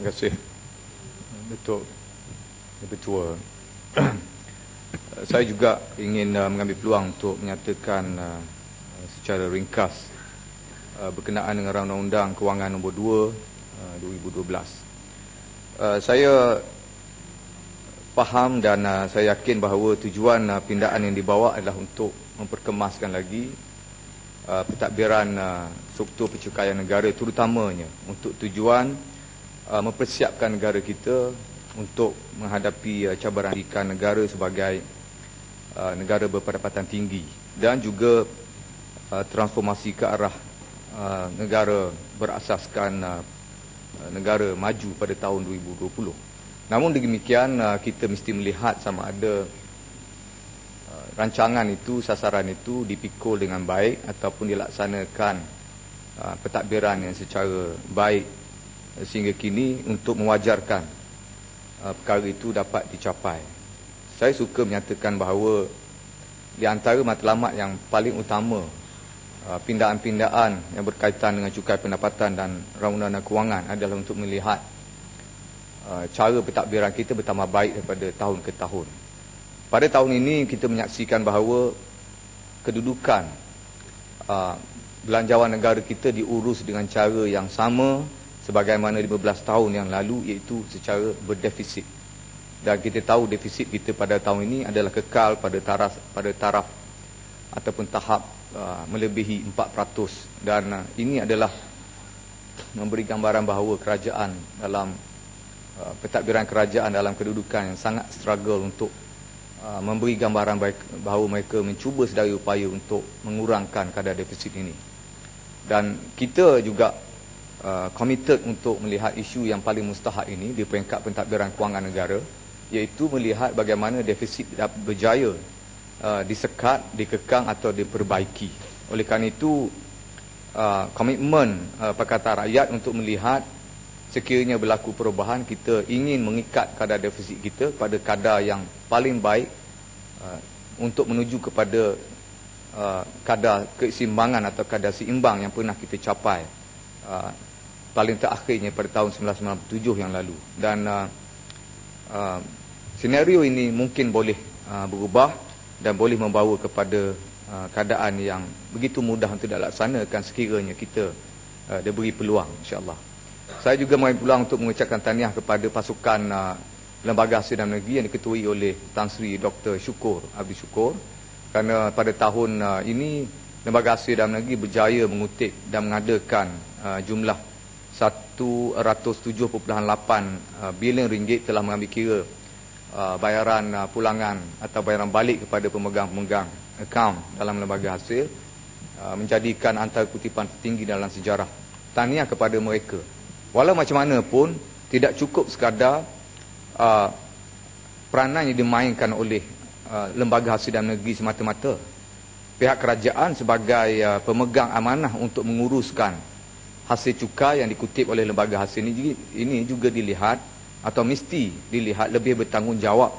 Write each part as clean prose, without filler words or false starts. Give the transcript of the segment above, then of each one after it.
Terima kasih. Betul. Ketua. Saya juga ingin mengambil peluang untuk menyatakan secara ringkas berkenaan dengan Undang-Undang Kewangan Nombor 2 2012. Saya faham dan saya yakin bahawa tujuan pindaan yang dibawa adalah untuk memperkemaskan lagi pentadbiran struktur pencukaian negara, terutamanya untuk tujuan mempersiapkan negara kita untuk menghadapi cabaran pendidikan negara sebagai negara berpendapatan tinggi dan juga transformasi ke arah negara berasaskan negara maju pada tahun 2020. Namun demikian kita mesti melihat sama ada rancangan itu, sasaran itu dipikul dengan baik ataupun dilaksanakan pentadbiran yang secara baik sehingga kini untuk mewajarkan perkara itu dapat dicapai. Saya suka menyatakan bahawa di antara matlamat yang paling utama pindaan-pindaan yang berkaitan dengan cukai pendapatan dan Undang-Undang Kewangan adalah untuk melihat cara pentadbiran kita bertambah baik daripada tahun ke tahun. Pada tahun ini kita menyaksikan bahawa kedudukan belanjawan negara kita diurus dengan cara yang sama sebagaimana 15 tahun yang lalu, iaitu secara berdefisit. Dan kita tahu defisit kita pada tahun ini adalah kekal pada taraf ataupun tahap melebihi 4%. Dan ini adalah memberi gambaran bahawa kerajaan dalam pentadbiran kerajaan dalam kedudukan yang sangat struggle untuk memberi gambaran bahawa mereka mencuba sedaya upaya untuk mengurangkan kadar defisit ini. Dan kita juga committed untuk melihat isu yang paling mustahak ini di peringkat pentadbiran kewangan negara, iaitu melihat bagaimana defisit berjaya disekat, dikekang atau diperbaiki. Oleh kerana itu komitmen Pakatan Rakyat untuk melihat sekiranya berlaku perubahan, kita ingin mengikat kadar defisit kita pada kadar yang paling baik untuk menuju kepada kadar keseimbangan atau kadar seimbang yang pernah kita capai paling terakhirnya pada tahun 1997 yang lalu. Dan senario ini mungkin boleh berubah dan boleh membawa kepada keadaan yang begitu mudah untuk dilaksanakan sekiranya kita diberi peluang, insya-Allah. Saya juga mengambil peluang untuk mengucapkan tahniah kepada pasukan Lembaga Hasil Dalam Negeri yang diketuai oleh Tan Sri Dr. Syukur Abdi Syukur, kerana pada tahun ini Lembaga Hasil Dalam Negeri berjaya mengutip dan mengadakan jumlah 107.8 bilion ringgit telah mengambil kira bayaran pulangan atau bayaran balik kepada pemegang-pemegang akaun dalam lembaga hasil, menjadikan antara kutipan tertinggi dalam sejarah. Tahniah kepada mereka. Walau macam mana pun tidak cukup sekadar peranan yang dimainkan oleh lembaga hasil dalam negeri semata-mata. Pihak kerajaan sebagai pemegang amanah untuk menguruskan hasil cukai yang dikutip oleh lembaga hasil ini juga dilihat atau mesti dilihat lebih bertanggungjawab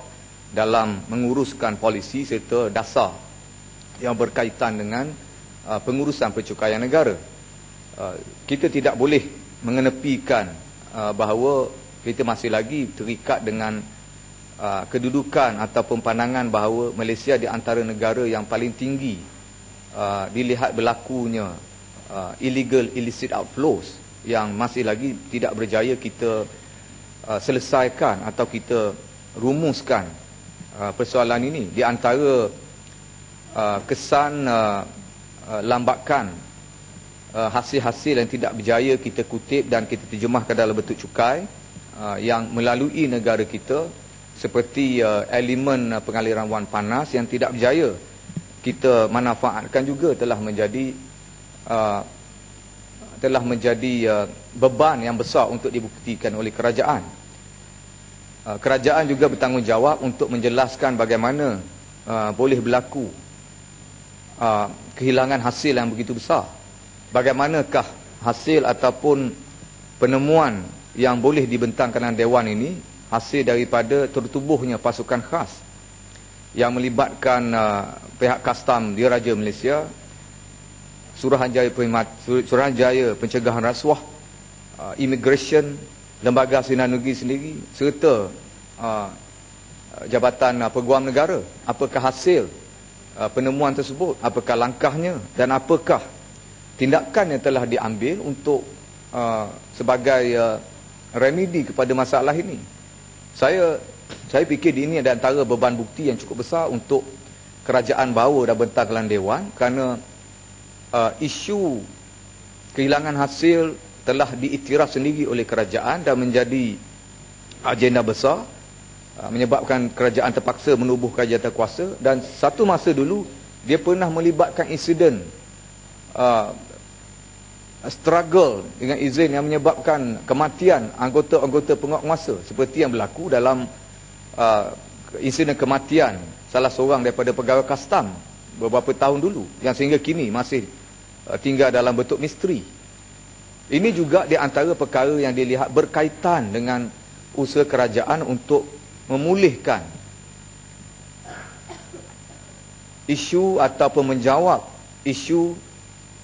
dalam menguruskan polisi serta dasar yang berkaitan dengan pengurusan pencukaian negara. Kita tidak boleh mengenepikan bahawa kita masih lagi terikat dengan kedudukan ataupun pandangan bahawa Malaysia di antara negara yang paling tinggi dilihat berlakunya illegal illicit outflows yang masih lagi tidak berjaya kita selesaikan atau kita rumuskan persoalan ini. Di antara kesan lambakan hasil-hasil yang tidak berjaya kita kutip dan kita terjemahkan dalam bentuk cukai yang melalui negara kita, seperti elemen pengaliran wang panas yang tidak berjaya kita manfaatkan, juga telah menjadi beban yang besar untuk dibuktikan oleh kerajaan. Kerajaan juga bertanggungjawab untuk menjelaskan bagaimana boleh berlaku kehilangan hasil yang begitu besar. Bagaimanakah hasil ataupun penemuan yang boleh dibentangkan dalam Dewan ini hasil daripada tertubuhnya pasukan khas yang melibatkan pihak kastam Diraja Malaysia, Suruhanjaya Pencegahan Rasuah, Immigration, lembaga sinar negeri sendiri serta Jabatan Peguam Negara, apakah hasil penemuan tersebut, apakah langkahnya dan apakah tindakan yang telah diambil untuk sebagai remedi kepada masalah ini. Saya fikir ini ada antara beban bukti yang cukup besar untuk kerajaan bahawa dan bentang Dewan, kerana isu kehilangan hasil telah diiktiraf sendiri oleh kerajaan dan menjadi agenda besar, menyebabkan kerajaan terpaksa menubuh jawatan kuasa. Dan satu masa dulu dia pernah melibatkan insiden struggle dengan izin yang menyebabkan kematian anggota-anggota penguatkuasa, seperti yang berlaku dalam insiden kematian salah seorang daripada pegawai kastam beberapa tahun dulu, yang sehingga kini masih tinggal dalam bentuk misteri. Ini juga di antara perkara yang dilihat berkaitan dengan usaha kerajaan untuk memulihkan isu ataupun menjawab isu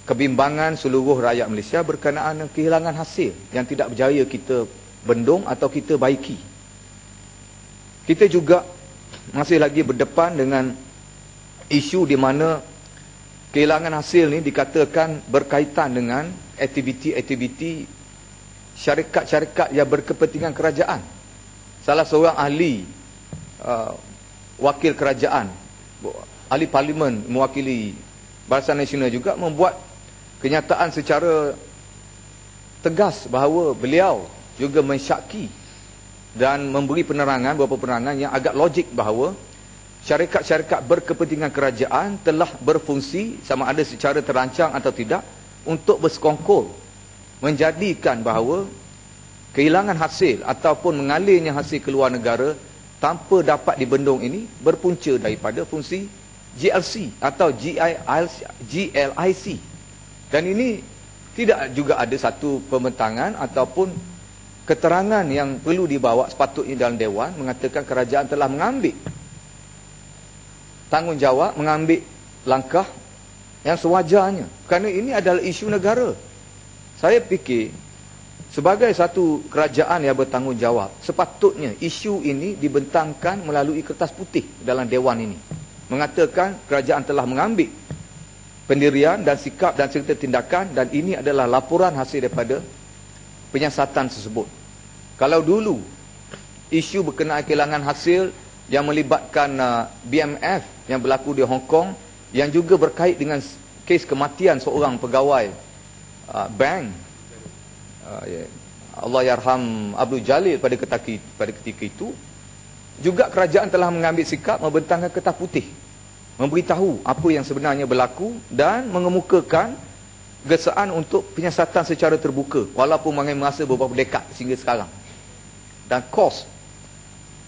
kebimbangan seluruh rakyat Malaysia berkenaan dengan kehilangan hasil yang tidak berjaya kita bendung atau kita baiki. Kita juga masih lagi berdepan dengan isu di mana kehilangan hasil ni dikatakan berkaitan dengan aktiviti-aktiviti syarikat-syarikat yang berkepentingan kerajaan. Salah seorang ahli wakil kerajaan, ahli parlimen mewakili Barisan Nasional juga membuat kenyataan secara tegas bahawa beliau juga mensyaki dan memberi penerangan, beberapa penerangan yang agak logik bahawa syarikat-syarikat berkepentingan kerajaan telah berfungsi sama ada secara terancang atau tidak untuk bersekongkol menjadikan bahawa kehilangan hasil ataupun mengalirnya hasil keluar negara tanpa dapat dibendung ini berpunca daripada fungsi GLC atau GLIC. Dan ini tidak juga ada satu pembentangan ataupun keterangan yang perlu dibawa sepatutnya dalam Dewan mengatakan kerajaan telah mengambil tanggungjawab, mengambil langkah yang sewajarnya, kerana ini adalah isu negara. Saya fikir sebagai satu kerajaan yang bertanggungjawab, sepatutnya isu ini dibentangkan melalui kertas putih dalam Dewan ini, mengatakan kerajaan telah mengambil pendirian dan sikap dan serta tindakan, dan ini adalah laporan hasil daripada penyiasatan tersebut. Kalau dulu isu berkenaan kehilangan hasil yang melibatkan BMF yang berlaku di Hong Kong, yang juga berkait dengan kes kematian seorang pegawai bank, Allahyarham Abdul Jalil pada ketika itu, juga kerajaan telah mengambil sikap membentangkan kertas putih, memberitahu apa yang sebenarnya berlaku dan mengemukakan gesaan untuk penyiasatan secara terbuka, walaupun mengambil masa beberapa dekad sehingga sekarang. Dan kos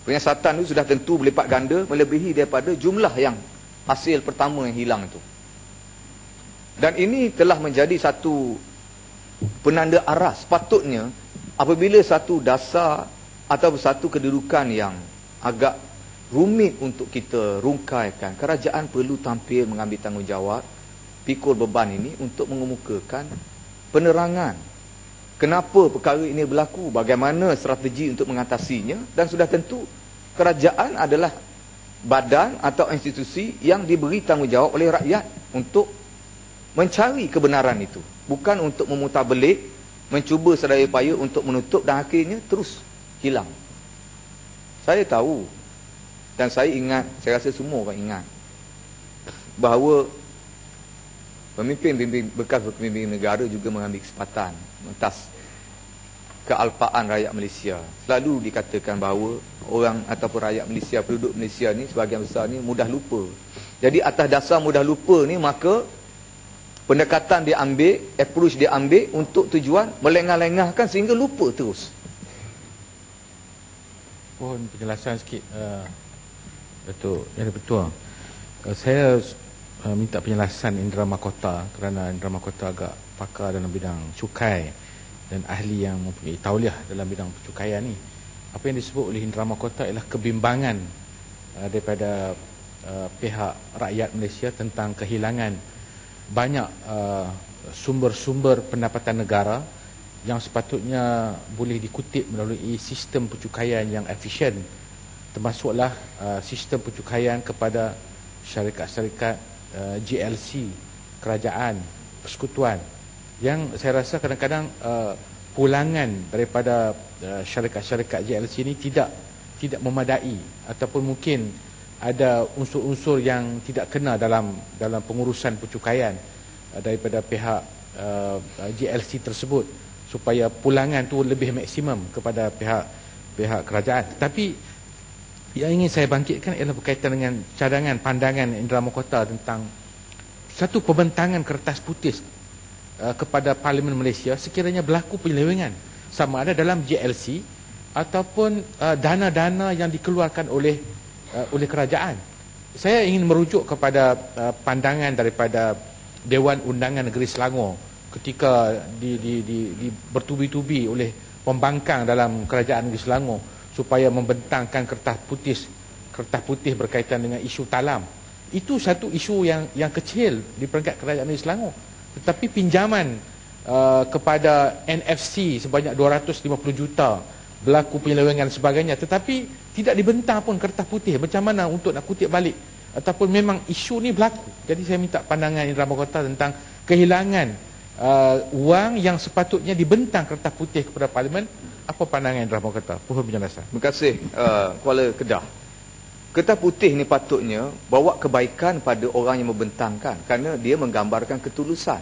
penyiasatan itu sudah tentu berlipat ganda melebihi daripada jumlah yang hasil pertama yang hilang itu. Dan ini telah menjadi satu penanda arah sepatutnya apabila satu dasar atau satu kedudukan yang agak rumit untuk kita rungkaikan, kerajaan perlu tampil mengambil tanggungjawab, pikul beban ini untuk mengemukakan penerangan kenapa perkara ini berlaku, bagaimana strategi untuk mengatasinya, dan sudah tentu kerajaan adalah badan atau institusi yang diberi tanggungjawab oleh rakyat untuk mencari kebenaran itu, bukan untuk memutarbelik, mencuba sedaya upaya untuk menutup dan akhirnya terus hilang. Saya tahu dan saya ingat, saya rasa semua orang ingat bahawa bekas pemimpin negara juga mengambil kesempatan atas kealpaan rakyat Malaysia. Selalu dikatakan bahawa orang ataupun rakyat Malaysia, penduduk Malaysia ni sebahagian besar ni mudah lupa. Jadi atas dasar mudah lupa ni, maka pendekatan diambil, approach diambil untuk tujuan melengah-lengahkan sehingga lupa terus. Mohon penjelasan sikit, Datuk Yang Betul. Saya minta penjelasan Indra Mahkota, kerana Indra Mahkota agak pakar dalam bidang cukai dan ahli yang mempunyai tauliah dalam bidang percukaian ni. Apa yang disebut oleh Indra Mahkota ialah kebimbangan daripada pihak rakyat Malaysia tentang kehilangan banyak sumber-sumber pendapatan negara yang sepatutnya boleh dikutip melalui sistem pencukaian yang efisien, termasuklah sistem pencukaian kepada syarikat-syarikat GLC, kerajaan, persekutuan, yang saya rasa kadang-kadang pulangan daripada syarikat-syarikat GLC ini tidak memadai, ataupun mungkin ada unsur-unsur yang tidak kena dalam pengurusan pencukaian daripada pihak GLC tersebut, supaya pulangan tu lebih maksimum kepada pihak kerajaan. Tapi yang ingin saya bangkitkan ialah berkaitan dengan cadangan pandangan Indra Mahkota tentang satu pembentangan kertas putih kepada Parlimen Malaysia sekiranya berlaku penyelewengan, sama ada dalam GLC ataupun dana-dana yang dikeluarkan oleh kerajaan. Saya ingin merujuk kepada pandangan daripada Dewan Undangan Negeri Selangor ketika bertubi-tubi oleh pembangkang dalam kerajaan Negeri Selangor supaya membentangkan kertas putih berkaitan dengan isu talam. Itu satu isu yang kecil di peringkat kerajaan Negeri Selangor, tetapi pinjaman kepada NFC sebanyak 250 juta, berlaku penyelewengan dan sebagainya, tetapi tidak dibentang pun kertas putih macam mana untuk nak kutip balik, ataupun memang isu ni berlaku. Jadi saya minta pandangan Indra Mahkota tentang kehilangan wang yang sepatutnya dibentang kertas putih kepada Parlimen. Apa pandangan Indra Mahkota? Pohon penjelasan. Terima kasih Kuala Kedah. Kertas putih ni patutnya bawa kebaikan pada orang yang membentangkan, kerana dia menggambarkan ketulusan.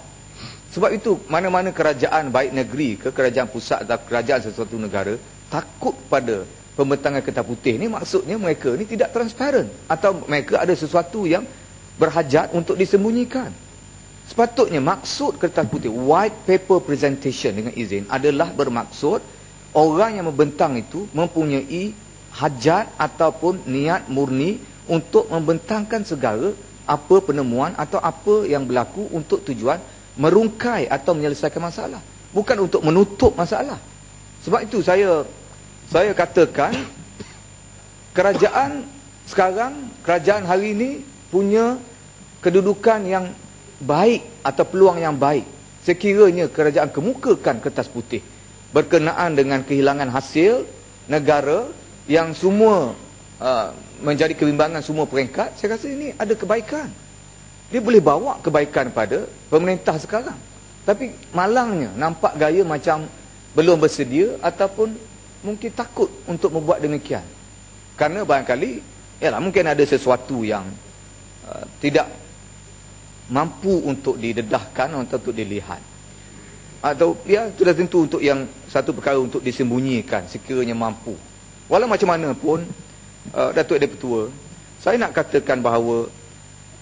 Sebab itu mana-mana kerajaan, baik negeri ke kerajaan pusat atau kerajaan sesuatu negara, takut pada pembentangan kertas putih ni, maksudnya mereka ni tidak transparan, atau mereka ada sesuatu yang berhajat untuk disembunyikan. Sepatutnya maksud kertas putih, white paper presentation dengan izin, adalah bermaksud orang yang membentang itu mempunyai hajat ataupun niat murni untuk membentangkan segala apa penemuan atau apa yang berlaku untuk tujuan merungkai atau menyelesaikan masalah, bukan untuk menutup masalah. Sebab itu saya katakan kerajaan sekarang, kerajaan hari ini punya kedudukan yang baik atau peluang yang baik sekiranya kerajaan kemukakan kertas putih berkenaan dengan kehilangan hasil negara yang semua menjadi kebimbangan semua peringkat. Saya rasa ini ada kebaikan. Dia boleh bawa kebaikan pada pemerintah sekarang. Tapi malangnya nampak gaya macam belum bersedia ataupun mungkin takut untuk membuat demikian. Kerana barangkali mungkin ada sesuatu yang tidak mampu untuk didedahkan atau untuk dilihat. Atau sudah tentu untuk yang satu perkara untuk disembunyikan sekiranya mampu. Walau macam mana pun, Datuk Yang Di-Pertua, saya nak katakan bahawa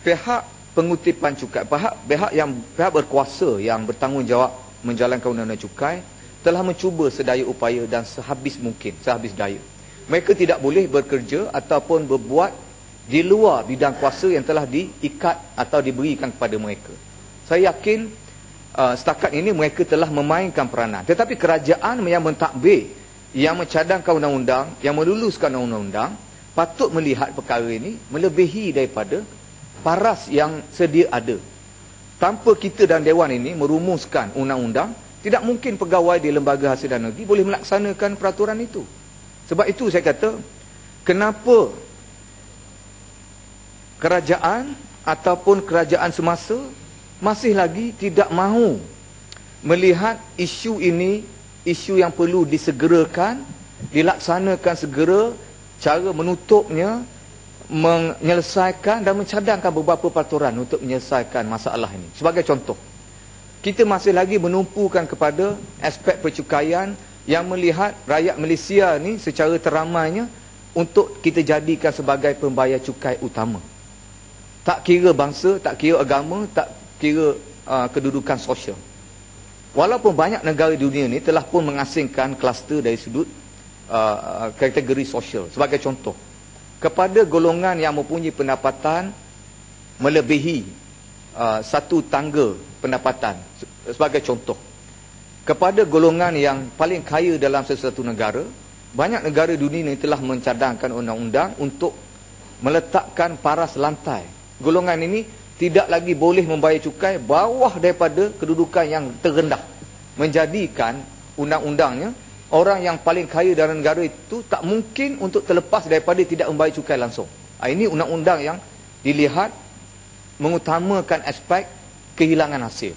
pihak pengutipan cukai, pihak berkuasa yang bertanggungjawab menjalankan undang-undang cukai telah mencuba sedaya upaya dan sehabis mungkin, sehabis daya. Mereka tidak boleh bekerja ataupun berbuat di luar bidang kuasa yang telah diikat atau diberikan kepada mereka. Saya yakin setakat ini mereka telah memainkan peranan. Tetapi kerajaan yang mentadbir, yang mencadangkan undang-undang, yang meluluskan undang-undang, patut melihat perkara ini melebihi daripada paras yang sedia ada. Tanpa kita dan Dewan ini merumuskan undang-undang, tidak mungkin pegawai di Lembaga Hasil dan Negeri boleh melaksanakan peraturan itu. Sebab itu saya kata, kenapa kerajaan ataupun kerajaan semasa masih lagi tidak mahu melihat isu ini, isu yang perlu disegerakan, dilaksanakan segera, cara menutupnya, menyelesaikan dan mencadangkan beberapa peraturan untuk menyelesaikan masalah ini. Sebagai contoh, kita masih lagi menumpukan kepada aspek percukaian yang melihat rakyat Malaysia ni secara teramainya untuk kita jadikan sebagai pembayar cukai utama. Tak kira bangsa, tak kira agama, tak kira kedudukan sosial. Walaupun banyak negara di dunia ni telah pun mengasingkan kluster dari sudut kategori sosial. Sebagai contoh, kepada golongan yang mempunyai pendapatan melebihi satu tangga pendapatan, sebagai contoh, kepada golongan yang paling kaya dalam sesuatu negara, banyak negara dunia ini telah mencadangkan undang-undang untuk meletakkan paras lantai. Golongan ini tidak lagi boleh membayar cukai bawah daripada kedudukan yang terendah, menjadikan undang-undangnya, orang yang paling kaya dalam negara itu tak mungkin untuk terlepas daripada tidak membayar cukai langsung. Ini undang-undang yang dilihat mengutamakan aspek kehilangan hasil.